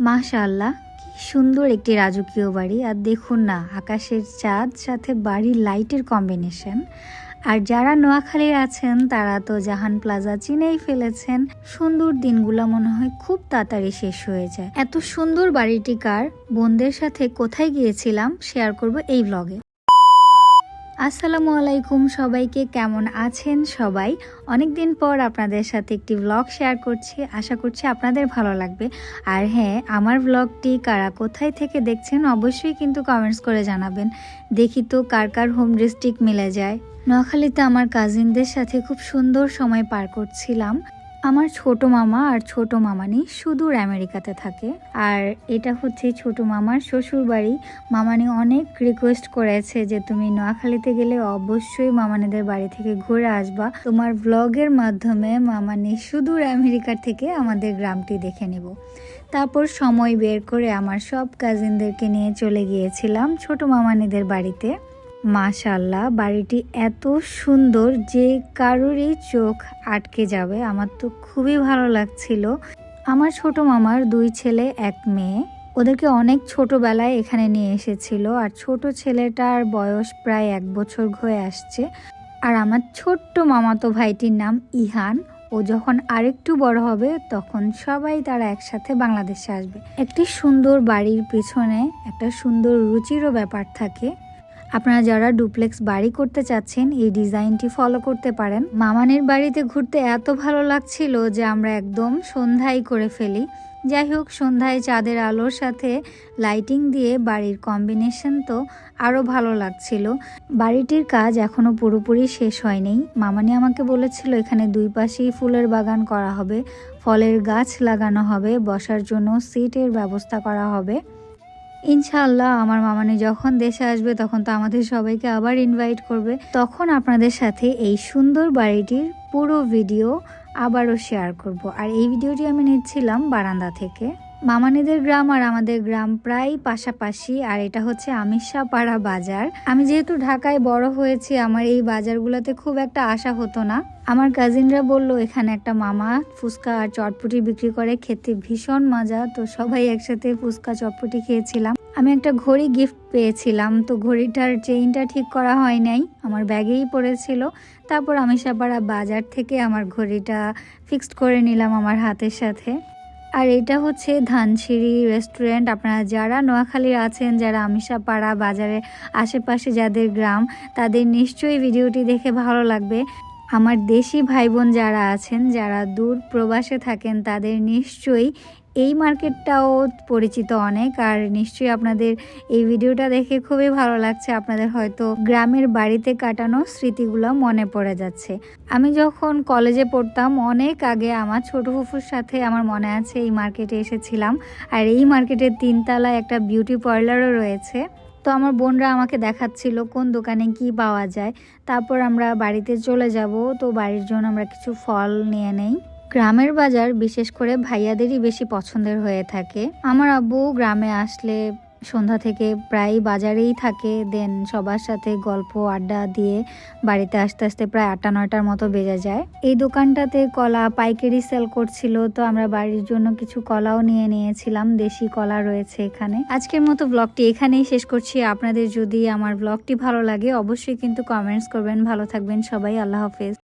মাশাআল্লাহ, কি সুন্দর একটি রাজকীয় বাড়ি। আর দেখুন না, আকাশের চাঁদ সাথে বাড়ির লাইটের কম্বিনেশন। আর যারা নোয়াখালীর আছেন তারা তো জাহান প্লাজা চিনেই ফেলেছেন। সুন্দর দিনগুলো মনে হয় খুব তাড়াতাড়ি শেষ হয়ে যায়। এত সুন্দর বাড়িটি কার, বোনদের সাথে কোথায় গিয়েছিলাম শেয়ার করব এই ব্লগে। আসসালামু আলাইকুম সবাইকে, কেমন আছেন সবাই? অনেকদিন পর আপনাদের সাথে একটি ব্লগ শেয়ার করছি, আশা করছি আপনাদের ভালো লাগবে। আর হ্যাঁ, আমার ব্লগটি কারা কোথায় থেকে দেখছেন অবশ্যই কিন্তু কমেন্টস করে জানাবেন। দেখি তো কার কার হোম ডিস্ট্রিক্ট মিলে যায়। নোয়াখালীতে আমার কাজিনদের সাথে খুব সুন্দর সময় পার করছিলাম। আমার ছোট মামা আর ছোট মামানি সুদূর আমেরিকাতে থাকে। আর এটা হচ্ছে ছোট মামার শ্বশুর বাড়ি। মামানি অনেক রিকোয়েস্ট করেছে যে তুমি নোয়াখালীতে গেলে অবশ্যই মামানিদের বাড়ি থেকে ঘুরে আসবা, তোমার ব্লগের মাধ্যমে মামানি সুদূর আমেরিকার থেকে আমাদের গ্রামটি দেখে নেব। তারপর সময় বের করে আমার সব কাজিনদেরকে নিয়ে চলে গিয়েছিলাম ছোট মামানিদের বাড়িতে। মাশাআল্লাহ, বাড়িটি এত সুন্দর যে কারোরই চোখ আটকে যাবে। আমার তো খুবই ভালো লাগছিল। আমার ছোট মামার 2 ছেলে 1 মেয়ে, ওদেরকে অনেক ছোটবেলায় এখানে নিয়ে এসেছিল। আর ছোট ছেলেটার বয়স প্রায় 1 বছর হয়ে আসছে। আর আমার ছোট্ট মামাতো ভাইটির নাম ইহান। ও যখন আরেকটু বড় হবে তখন সবাই তারা একসাথে বাংলাদেশে আসবে। একটি সুন্দর বাড়ির পিছনে একটা সুন্দর রুচিরও ব্যাপার থাকে। আপনারা যারা ডুপ্লেক্স বাড়ি করতে চাচ্ছেন এই ডিজাইনটি ফলো করতে পারেন। মামানের বাড়িতে ঘুরতে এত ভালো লাগছিল যে আমরা একদম সন্ধ্যায় করে ফেলি। যাই হোক, সন্ধ্যায় চাঁদের আলোর সাথে লাইটিং দিয়ে বাড়ির কম্বিনেশন তো আরও ভালো লাগছিল। বাড়িটির কাজ এখনও পুরোপুরি শেষ হয়নি। মামানি আমাকে বলেছিল এখানে 2 পাশেই ফুলের বাগান করা হবে, ফলের গাছ লাগানো হবে, বসার জন্য সিটের ব্যবস্থা করা হবে। ইনশাআল্লাহ আমার মামানি যখন দেশে আসবে তখন তো আমাদের সবাইকে আবার ইনভাইট করবে। তখন আপনাদের সাথে এই সুন্দর বাড়িটির পুরো ভিডিও আবারও শেয়ার করব। আর এই ভিডিওটি আমি নিচ্ছিলাম বারান্দা থেকে। মামানিদের গ্রাম আর আমাদের গ্রাম প্রায় পাশাপাশি। আর এটা হচ্ছে আমিষাপাড়া বাজার। আমি যেহেতু ঢাকায় বড় হয়েছি, আমার এই বাজারগুলোতে খুব একটা আসা হতো না। আমার কাজিনরা বলল এখানে একটা মামা ফুচকা আর চটপটি বিক্রি করে, খেতে ভীষণ মজা। তো সবাই একসাথে ফুচকা চটপটি খেয়েছিলাম। আমি একটা ঘড়ি গিফট পেয়েছিলাম, তো ঘড়িটার চেইনটা ঠিক করা হয় নাই, আমার ব্যাগেই পড়েছিল। তারপর আমিষাপাড়া বাজার থেকে আমার ঘড়িটা ফিক্সড করে নিলাম আমার হাতের সাথে। আর এটা হচ্ছে ধানসিঁড়ি রেস্টুরেন্ট। আপনারা যারা নোয়াখালীর আছেন, যারা আমিষাপাড়া বাজারের আশেপাশে যাদের গ্রাম, তাদের নিশ্চয়ই ভিডিওটি দেখে ভালো লাগবে। আমার দেশি ভাই বোন যারা আছেন, যারা দূর প্রবাসে থাকেন, তাদের নিশ্চয়ই এই মার্কেটটাও পরিচিত অনেক। আর নিশ্চয়ই আপনাদের এই ভিডিওটা দেখে খুবই ভালো লাগছে। আপনাদের হয়তো গ্রামের বাড়িতে কাটানো স্মৃতিগুলো মনে পড়ে যাচ্ছে। আমি যখন কলেজে পড়তাম অনেক আগে, আমার ছোট ফুফুর সাথে আমার মনে আছে এই মার্কেটে এসেছিলাম। আর এই মার্কেটের 3 তলায় একটা বিউটি পার্লারও রয়েছে। তো আমার বোনরা আমাকে দেখাচ্ছিল কোন দোকানে কি পাওয়া যায়। তারপর আমরা বাড়িতে চলে যাব। তো বাড়ির জন্য আমরা কিছু ফল নিয়ে নেই। গ্রামের বাজার বিশেষ করে ভাইয়াদেরই বেশি পছন্দের হয়ে থাকে। আমার আব্বু গ্রামে আসলে সন্ধ্যা থেকে প্রায় বাজারেই থাকে। দেন সবার সাথে গল্প আড্ডা দিয়ে বাড়িতে আসতে আসতে প্রায় 8-9টার মতো বেজে যায়। এই দোকানটাতে কলা পাইকারি সেল করছিল, তো আমরা বাড়ির জন্য কিছু কলাও নিয়ে নিয়েছিলাম। দেশি কলা রয়েছে এখানে। আজকের মতো ব্লগটি এখানেই শেষ করছি। আপনাদের যদি আমার ব্লগটি ভালো লাগে অবশ্যই কিন্তু কমেন্টস করবেন। ভালো থাকবেন সবাই, আল্লাহ হাফেজ।